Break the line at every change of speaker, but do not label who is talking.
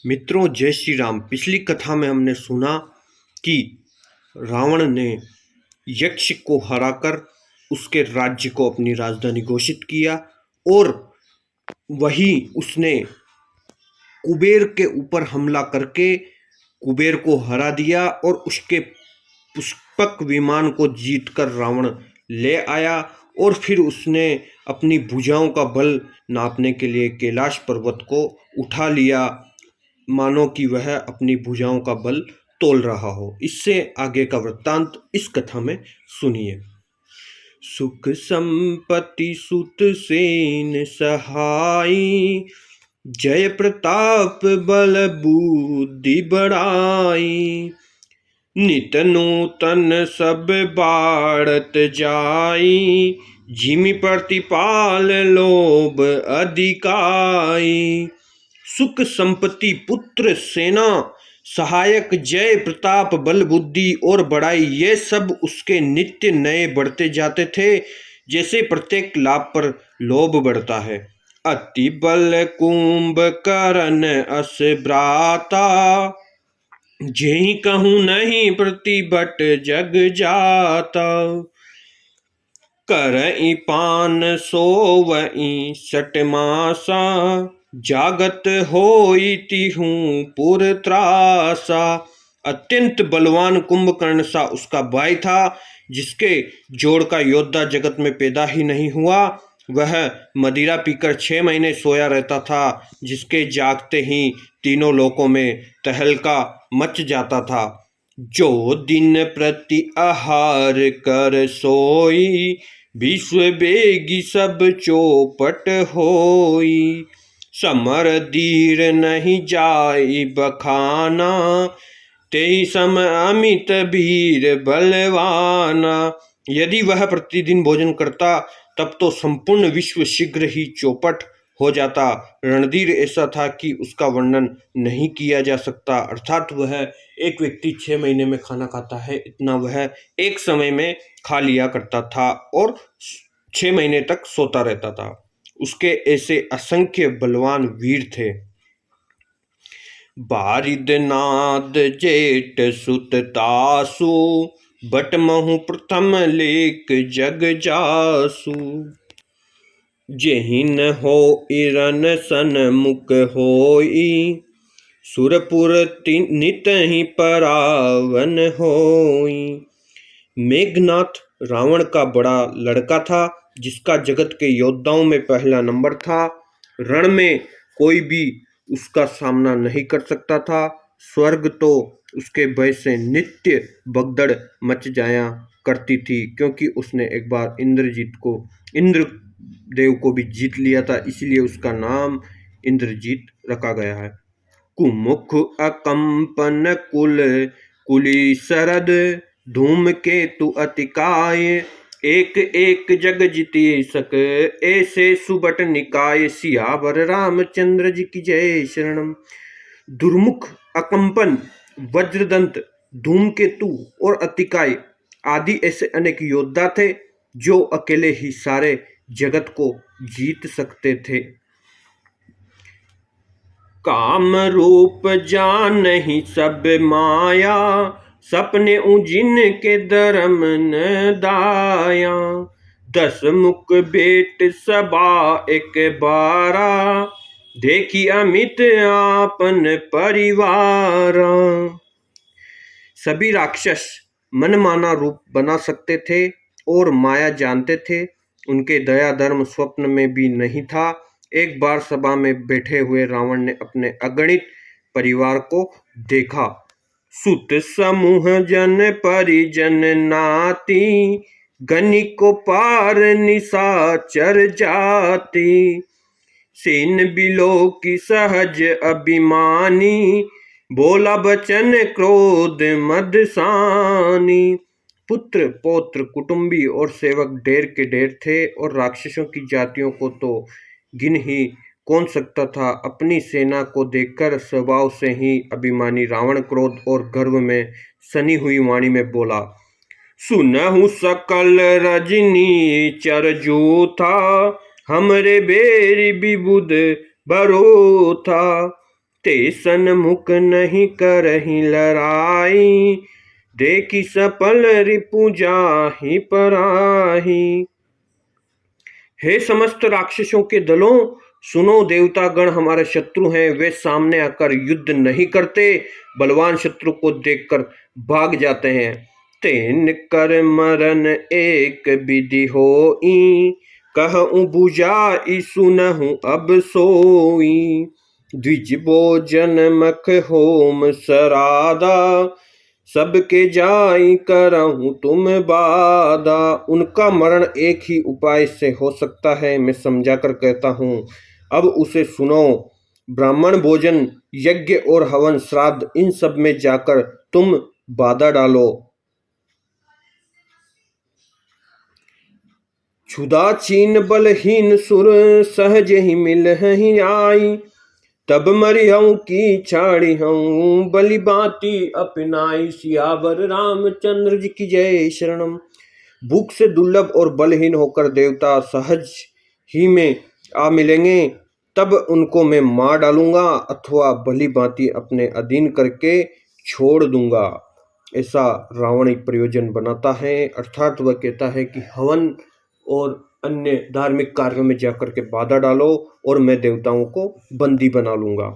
मित्रों, जय श्री राम। पिछली कथा में हमने सुना कि रावण ने यक्ष को हराकर उसके राज्य को अपनी राजधानी घोषित किया और वही उसने कुबेर के ऊपर हमला करके कुबेर को हरा दिया और उसके पुष्पक विमान को जीतकर रावण ले आया। और फिर उसने अपनी भुजाओं का बल नापने के लिए कैलाश पर्वत को उठा लिया, मानो कि वह अपनी भुजाओं का बल तोल रहा हो। इससे आगे का वृत्तांत इस कथा में सुनिए। सुख संपत्ति सुत सेन सहाई, जय प्रताप बल बुद्धि बढ़ाई। नित नूतन सब बाढ़त जाई, जिमि प्रतिपाल लोभ अधिकाई। सुख संपत्ति, पुत्र, सेना, सहायक, जय, प्रताप, बल, बुद्धि और बड़ाई, ये सब उसके नित्य नए बढ़ते जाते थे, जैसे प्रत्येक लाभ पर लोभ बढ़ता है। अति बल कुंभकर्ण अस भ्राता, जेहि कहूँ नहीं प्रतिभट जग जाता। करई पान सोवई सट मासा, जागत होई तिहूं पुर त्रासा। अत्यंत बलवान कुंभकर्ण सा उसका भाई था, जिसके जोड़ का योद्धा जगत में पैदा ही नहीं हुआ। वह मदिरा पीकर 6 महीने सोया रहता था, जिसके जागते ही तीनों लोकों में तहलका मच जाता था। जो दिन प्रति आहार कर सोई, विश्व बेगी सब चौपट होई। समर धीर नहीं जाई बखाना, तेई सम अमित वीर बलवाना। यदि वह प्रतिदिन भोजन करता तब तो संपूर्ण विश्व शीघ्र ही चौपट हो जाता। रणधीर ऐसा था कि उसका वर्णन नहीं किया जा सकता। अर्थात वह एक व्यक्ति 6 महीने में खाना खाता है, इतना वह एक समय में खा लिया करता था और 6 महीने तक सोता रहता था। उसके ऐसे असंख्य बलवान वीर थे। बारिद नाद जेठ सुत तासु, बट महु प्रथम लेक जग जासु। जेहिन हो इरन सन मुख होई, सुरपुर नित ही परावन होई। मेघनाथ रावण का बड़ा लड़का था, जिसका जगत के योद्धाओं में पहला नंबर था। रण में कोई भी उसका सामना नहीं कर सकता था। स्वर्ग तो उसके भय से नित्य भगदड़ मच जाया करती थी, क्योंकि उसने एक बार इंद्रदेव को भी जीत लिया था। इसलिए उसका नाम इंद्रजीत रखा गया है। कुमुख अकंपन कुल कुली सरद, धूम केतु अतिकाय। एक एक जग जीती सक, ऐसे सुबट निकाय। सियावर रामचंद्र जी की जय शरणम। दुर्मुख, अकंपन, वज्रदंत, धूमकेतु और अतिकाय आदि ऐसे अनेक योद्धा थे, जो अकेले ही सारे जगत को जीत सकते थे। काम रूप जान ही सब माया, सपने उजिन के धर्म न दाया। 10 मुख बेट सबा एक बारा, देखी अमित आपन परिवारा। सभी राक्षस मनमाना रूप बना सकते थे और माया जानते थे। उनके दया धर्म स्वप्न में भी नहीं था। एक बार सभा में बैठे हुए रावण ने अपने अगणित परिवार को देखा। सुत समूह जन परिजन नाती, गणिक को पार निशाचर जाति। सेन बिलो की सहज अभिमानी, बोला बचन क्रोध मदसानी। पुत्र, पौत्र, कुटुंबी और सेवक ढेर के ढेर थे, और राक्षसों की जातियों को तो गिन ही कौन सकता था। अपनी सेना को देखकर स्वभाव से ही अभिमानी रावण क्रोध और गर्व में सनी हुई वाणी में बोला, सुनहु सकल रजनी चर जूथा, हमरे बेरी विबुध बरो था। ते सन्मुख नहीं करही लड़ाई, देखी सफल रिपु जाहि पराही। हे समस्त राक्षसों के दलों, सुनो, देवतागण हमारे शत्रु हैं, वे सामने आकर युद्ध नहीं करते, बलवान शत्रु को देखकर भाग जाते हैं। तेन कर मरन एक विधि होई, कहूँ बुझाई सुनहु अब सोई। द्विज भोजन मख होम सरादा, सबके जाई करहूँ तुम बादा। उनका मरण एक ही उपाय से हो सकता है, मैं समझाकर कहता हूँ, अब उसे सुनो। ब्राह्मण भोजन, यज्ञ और हवन, श्राद्ध, इन सब में जाकर तुम बाधा डालो। क्षुधा चीन बलहीन सुर, सहज ही मिल ही आई। तब मरियऊ की छाड़ी हूँ, बलि बाती अपनाई। सियावर रामचंद्र जी की जय। शरणम। भूख से दुर्लभ और बलहीन होकर देवता सहज ही में आ मिलेंगे, तब उनको मैं मार डालूंगा अथवा भली भांति अपने अधीन करके छोड़ दूंगा। ऐसा रावण एक प्रयोजन बनाता है, अर्थात वह कहता है कि हवन और अन्य धार्मिक कार्यों में जाकर के बाधा डालो और मैं देवताओं को बंदी बना लूंगा।